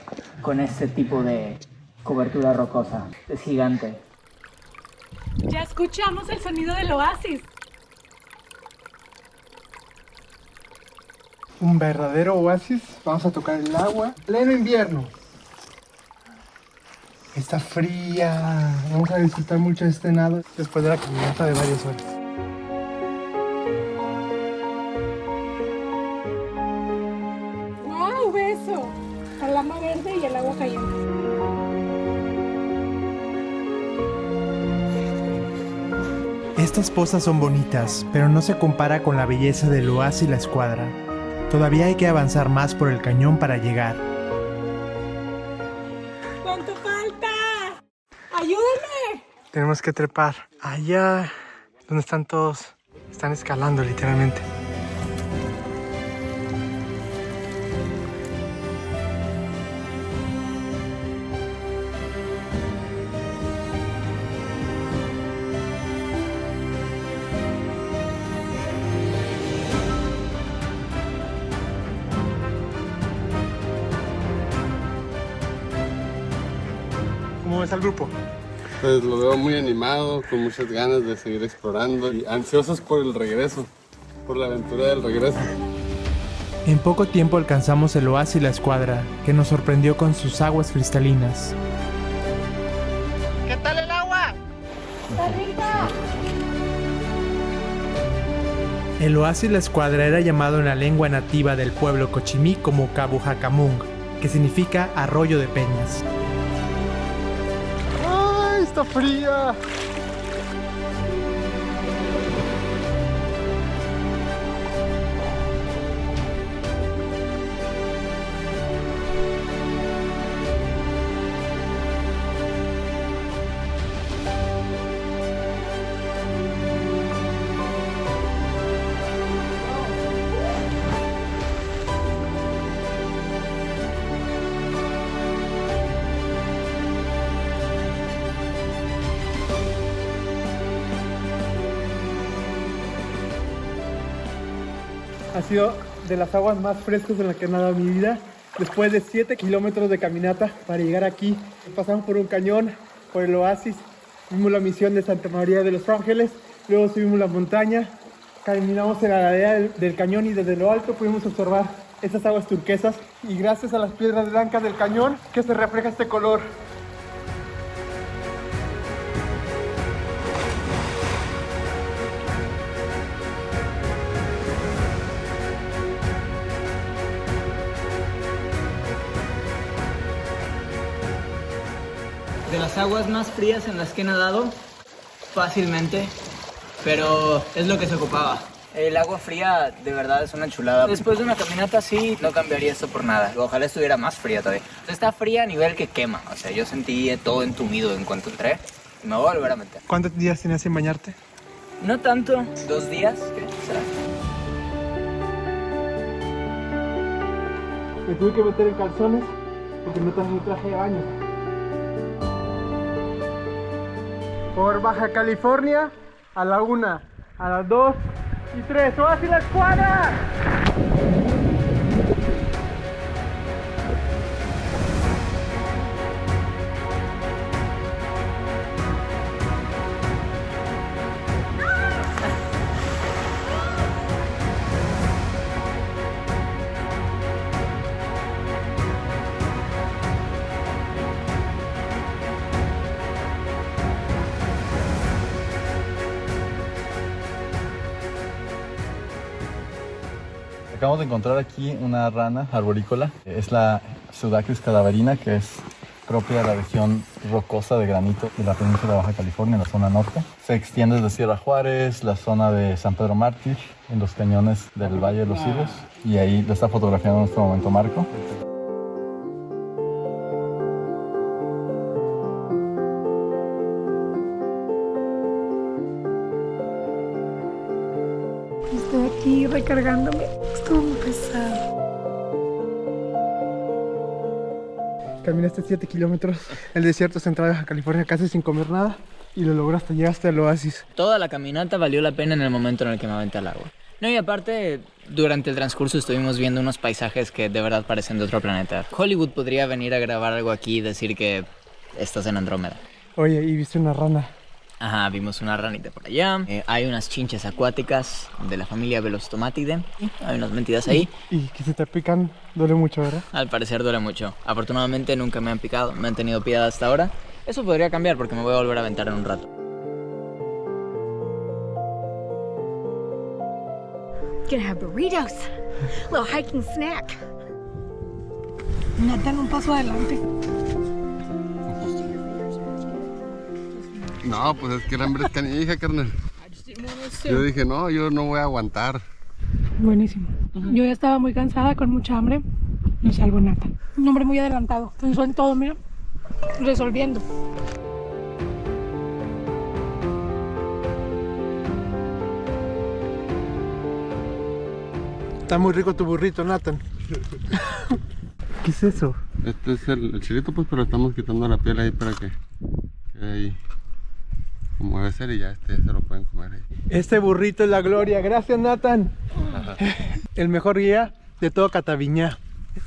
con este tipo de cobertura rocosa. Es gigante. Ya escuchamos el sonido del oasis. Un verdadero oasis. Vamos a tocar el agua. Pleno invierno. Está fría. Vamos a disfrutar mucho de este nado después de la caminata de varias horas. ¡Wow! Beso. La lama verde y el agua cayendo. Estas pozas son bonitas, pero no se compara con la belleza del oasis La Escuadra. Todavía hay que avanzar más por el cañón para llegar. ¿Cuánto falta? ¡Ayúdenme! Tenemos que trepar allá donde están todos. Están escalando literalmente. ¿Cómo ves al grupo? Pues lo veo muy animado, con muchas ganas de seguir explorando y ansiosos por el regreso, por la aventura del regreso. En poco tiempo alcanzamos el oasis La Escuadra, que nos sorprendió con sus aguas cristalinas. ¡Está rica! El oasis La Escuadra era llamado en la lengua nativa del pueblo Cochimí como Cabujakamung, que significa arroyo de peñas. ¡Ay, está fría! Ha sido de las aguas más frescas en las que he nadado en mi vida. Después de 7 kilómetros de caminata para llegar aquí, pasamos por un cañón, por el oasis, vimos la misión de Santa María de los Ángeles, luego subimos la montaña, caminamos en la ladera del cañón y desde lo alto pudimos observar estas aguas turquesas y gracias a las piedras blancas del cañón que se refleja este color. De las aguas más frías en las que he nadado, fácilmente, pero es lo que se ocupaba. El agua fría de verdad es una chulada. Después de una caminata así, no cambiaría esto por nada. Ojalá estuviera más fría todavía. Está fría a nivel que quema. O sea, yo sentí todo entumido en cuanto entré y me voy a volver a meter. ¿Cuántos días tenías sin bañarte? No tanto, 2 días, creo. ¿Será? Me tuve que meter en calzones porque no traje mi traje de baño. Por Baja California, a la 1, a las 2 y 3. ¡Oasis La Escuadra! Acabamos de encontrar aquí una rana arborícola. Es la Pseudacris cadaverina, que es propia de la región rocosa de granito de la península de Baja California, en la zona norte. Se extiende desde Sierra Juárez, la zona de San Pedro Mártir, en los cañones del Valle de los Silos. Y ahí lo está fotografiando en este momento Marco. Estoy aquí recargándome. Estuvo muy pesado. Caminaste 7 kilómetros el desierto central de Baja California casi sin comer nada y lo lograste, llegaste al oasis. Toda la caminata valió la pena en el momento en el que me aventé al agua. No, y aparte, durante el transcurso estuvimos viendo unos paisajes que de verdad parecen de otro planeta. Hollywood podría venir a grabar algo aquí y decir que estás en Andrómeda. Oye, y viste una rana. Ajá, vimos una ranita por allá. Hay unas chinches acuáticas de la familia Velostomatidae. Hay unas mentiras ahí. Y que si te pican, duele mucho, ¿verdad? Al parecer duele mucho. Afortunadamente nunca me han picado, me han tenido piedad hasta ahora. Eso podría cambiar porque me voy a volver a aventar en un rato. Gonna have burritos. Little hiking snack. Nathan, un paso adelante. No, pues es que el hambre es canija, carnal. Yo dije, no, yo no voy a aguantar. Buenísimo. Yo ya estaba muy cansada, con mucha hambre. Y salgo Nata. Un hombre muy adelantado. Pensó en todo, mira. Resolviendo. Está muy rico tu burrito, Nathan. ¿Qué es eso? Este es el chilito, pues, pero estamos quitando la piel ahí para que quede ahí como debe ser y ya se lo pueden comer ahí. Este burrito es la gloria. Gracias, Nathan. El mejor guía de todo Cataviña.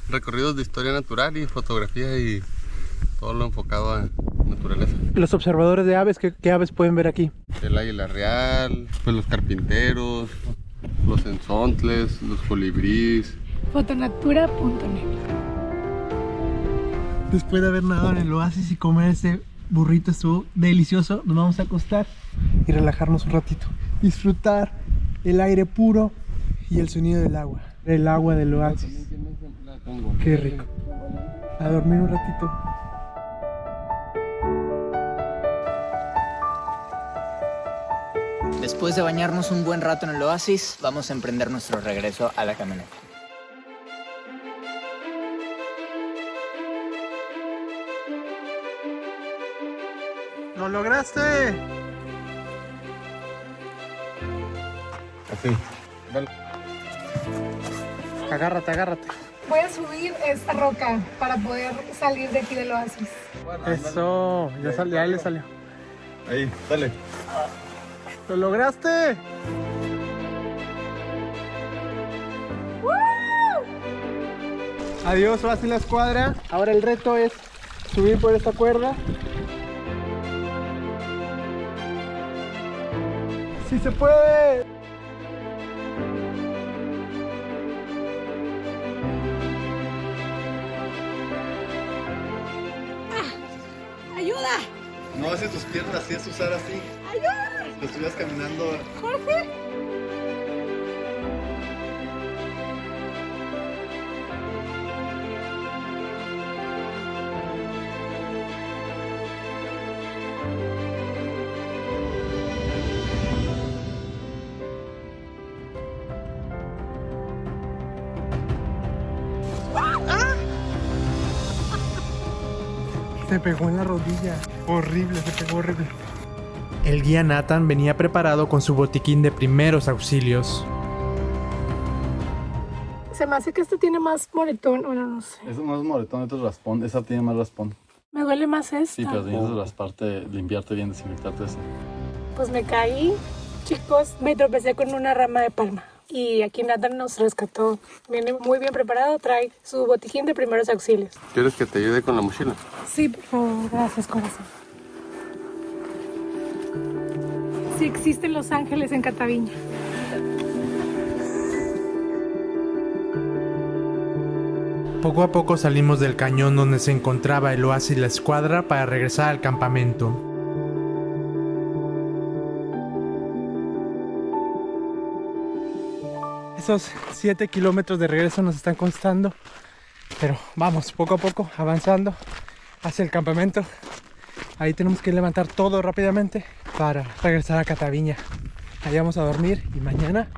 Recorridos de historia natural y fotografía y todo lo enfocado a naturaleza. Los observadores de aves, ¿qué aves pueden ver aquí? El águila real, pues los carpinteros, los enzontles, los colibríes. Fotonatura.net. Después de haber nadado en el oasis y comer ese burrito estuvo delicioso, nos vamos a acostar y relajarnos un ratito. Disfrutar el aire puro y el sonido del agua. El agua del oasis. Qué rico. A dormir un ratito. Después de bañarnos un buen rato en el oasis, vamos a emprender nuestro regreso a la camioneta. ¡Lo lograste! Así. Agárrate, agárrate. Voy a subir esta roca para poder salir de aquí del oasis. Eso, ya salió, ya le salió. Ahí, dale. ¡Lo lograste! Adiós, Oasis La Escuadra. Ahora el reto es subir por esta cuerda. ¡Sí se puede! ¡Ayuda! No haces tus piernas, tienes que usar así. ¡Ayuda! Lo estuvieras caminando. ¡Jorge! Se pegó en la rodilla. Horrible, se pegó horrible. El guía Nathan venía preparado con su botiquín de primeros auxilios. Se me hace que este tiene más moretón, bueno, no sé. Es más moretón, otro raspón. Esa tiene más raspón. Me duele más esta. Sí, pero tienes que rasparte, limpiarte bien, desinfectarte eso. Pues me caí, chicos, me tropecé con una rama de palma. Y aquí Nathan nos rescató. Viene muy bien preparado, trae su botiquín de primeros auxilios. ¿Quieres que te ayude con la mochila? Sí, por favor, gracias, corazón. Sí existen los ángeles en Cataviña. Poco a poco salimos del cañón donde se encontraba el oasis La Escuadra para regresar al campamento. Esos 7 kilómetros de regreso nos están costando, pero vamos poco a poco avanzando hacia el campamento. Ahí tenemos que levantar todo rápidamente para regresar a Cataviña. Ahí vamos a dormir y mañana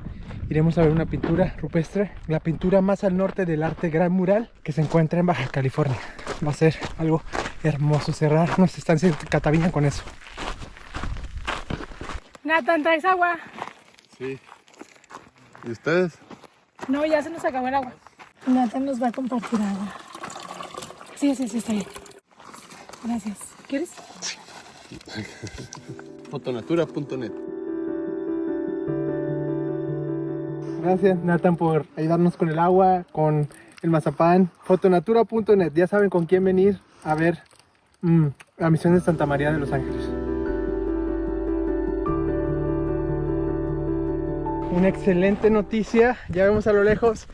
iremos a ver una pintura rupestre, la pintura más al norte del arte Gran Mural que se encuentra en Baja California. Va a ser algo hermoso cerrar nuestra estancia en Cataviña con eso. Nathan, ¿traes agua? Sí. ¿Y ustedes? No, ya se nos acabó el agua. Nathan nos va a compartir agua. Sí, está bien. Gracias. ¿Quieres? Fotonatura.net. Gracias, Nathan, por ayudarnos con el agua, con el mazapán. Fotonatura.net, ya saben con quién venir a ver la misión de Santa María de los Ángeles. Una excelente noticia, ya vemos a lo lejos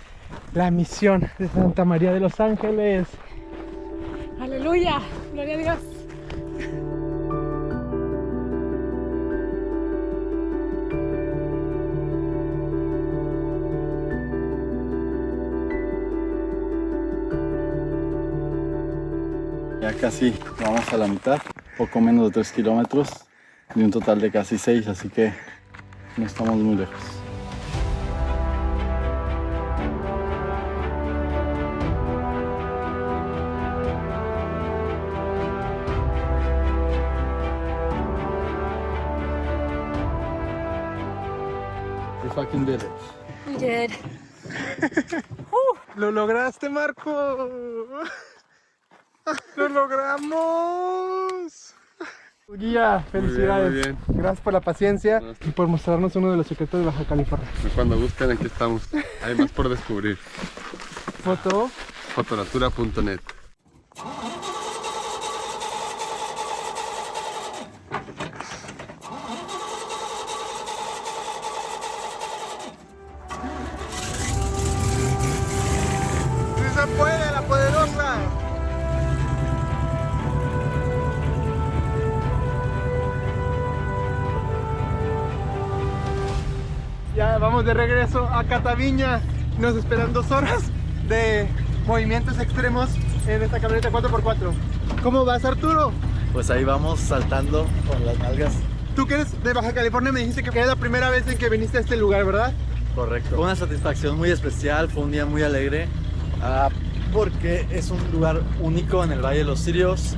la misión de Santa María de los Ángeles. Aleluya, gloria a Dios. Ya casi vamos a la mitad, poco menos de 3 kilómetros, de un total de casi 6, así que No estamos muy lejos. We fucking did it. We did. ¡Lo lograste, Marco! ¡Lo logramos! Guía, felicidades. Muy bien. Gracias por la paciencia y por mostrarnos uno de los secretos de Baja California. Cuando gusten, aquí estamos. Hay más por descubrir. Foto. Fotonatura.net. ¡Sí se puede, la poderosa! Ya vamos de regreso a Cataviña. Nos esperan 2 horas de movimientos extremos en esta camioneta 4x4. ¿Cómo vas, Arturo? Pues ahí vamos saltando con las nalgas. Tú que eres de Baja California me dijiste que era la primera vez en que viniste a este lugar, ¿verdad? Correcto. Fue una satisfacción muy especial, fue un día muy alegre, porque es un lugar único en el Valle de los Cirios,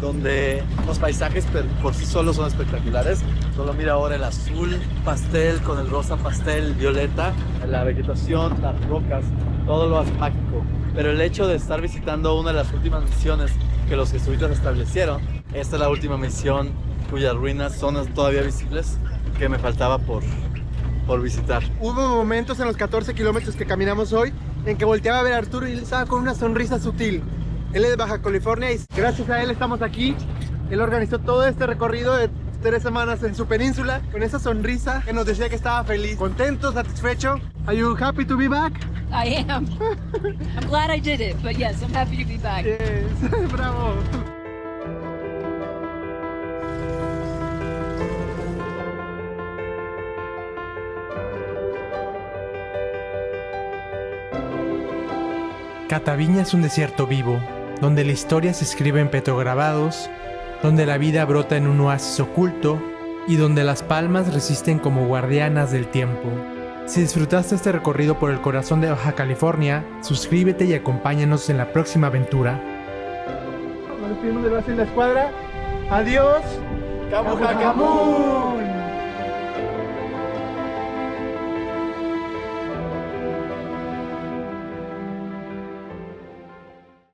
donde los paisajes por sí solos son espectaculares. Solo mira ahora el azul pastel con el rosa pastel, el violeta, la vegetación, las rocas, todo lo hace mágico. Pero el hecho de estar visitando una de las últimas misiones que los jesuitas establecieron, esta es la última misión cuyas ruinas son todavía visibles, que me faltaba por visitar. Hubo momentos en los 14 kilómetros que caminamos hoy en que volteaba a ver a Arturo y él estaba con una sonrisa sutil. Él es de Baja California y gracias a él estamos aquí. Él organizó todo este recorrido de 3 semanas en su península con esa sonrisa que nos decía que estaba feliz, contento, satisfecho. Are you happy to be back? I am. I'm glad I did it, but yes, I'm happy to be back. Yes. Bravo. Cataviña es un desierto vivo, donde la historia se escribe en petrograbados, donde la vida brota en un oasis oculto y donde las palmas resisten como guardianas del tiempo. Si disfrutaste este recorrido por el corazón de Baja California, suscríbete y acompáñanos en la próxima aventura. Nos despedimos de Brasil la Escuadra. Adiós. ¡Camu, Camu!